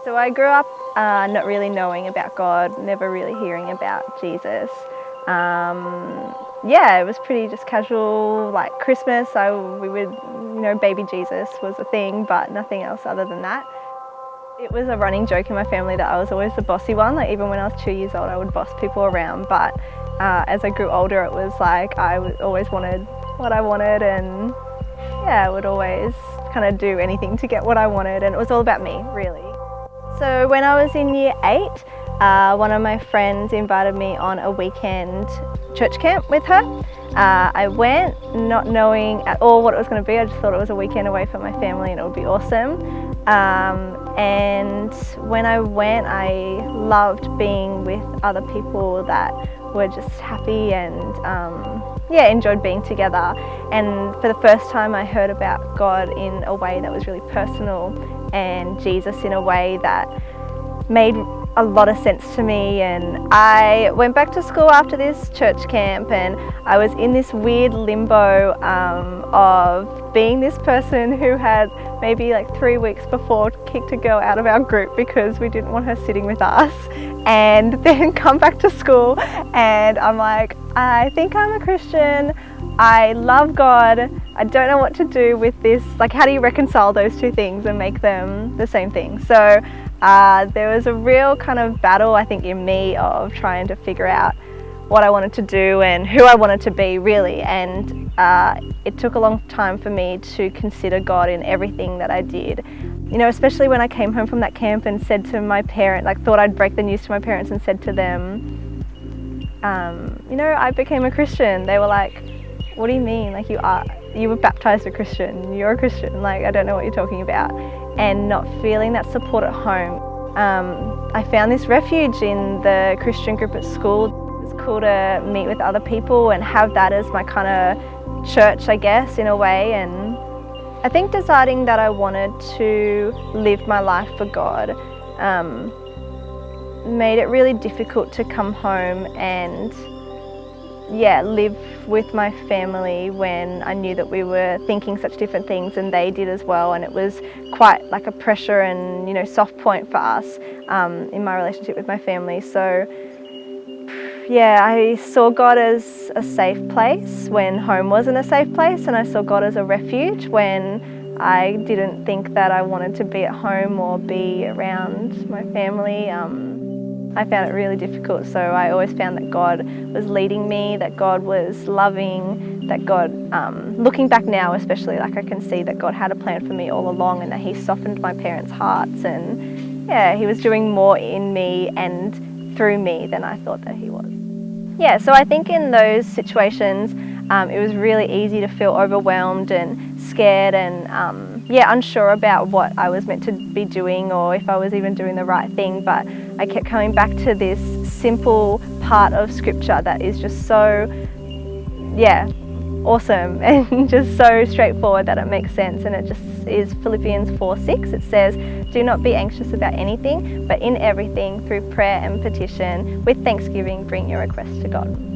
So I grew up not really knowing about God, never really hearing about Jesus. Yeah, it was pretty just casual, like Christmas, we would, baby Jesus was a thing, but nothing else other than that. It was a running joke in my family that I was always the bossy one. Like even when I was 2 years old, I would boss people around. But as I grew older, it was like always wanted what I wanted, and yeah, I would always kind of do anything to get what I wanted, and it was all about me, really. So when I was in year 8, one of my friends invited me on a weekend church camp with her. I went not knowing at all what it was going to be. I just thought it was a weekend away from my family and it would be awesome. And when I went, I loved being with other people that were just happy and enjoyed being together. And for the first time I heard about God in a way that was really personal, and Jesus in a way that made a lot of sense to me. And I went back to school after this church camp, and I was in this weird limbo of being this person who had maybe like 3 weeks before kicked a girl out of our group because we didn't want her sitting with us, and then come back to school and I'm like, I think I'm a Christian, I love God, I don't know what to do with this. Like, how do you reconcile those two things and make them the same thing? So there was a real kind of battle, I think, in me of trying to figure out what I wanted to do and who I wanted to be, really. And it took a long time for me to consider God in everything that I did. Especially when I came home from that camp and said to my parents, like thought I'd break the news to my parents and said to them, I became a Christian. They were like, what do you mean? Like, you were baptized a Christian, you're a Christian, like I don't know what you're talking about. And not feeling that support at home. I found this refuge in the Christian group at school. It was cool to meet with other people and have that as my kind of church, I guess, in a way. And I think deciding that I wanted to live my life for God made it really difficult to come home and live with my family when I knew that we were thinking such different things, and they did as well. And it was quite like a pressure and soft point for us in my relationship with my family. So I saw God as a safe place when home wasn't a safe place, and I saw God as a refuge when I didn't think that I wanted to be at home or be around my family. I found it really difficult, so I always found that God was leading me, that God was loving, that God, looking back now especially, like I can see that God had a plan for me all along, and that He softened my parents' hearts, and He was doing more in me and through me than I thought that He was. So I think in those situations it was really easy to feel overwhelmed and scared and unsure about what I was meant to be doing or if I was even doing the right thing. But I kept coming back to this simple part of scripture that is just so awesome and just so straightforward that it makes sense. And it just is Philippians 4:6. It says, do not be anxious about anything, but in everything through prayer and petition with thanksgiving bring your requests to God.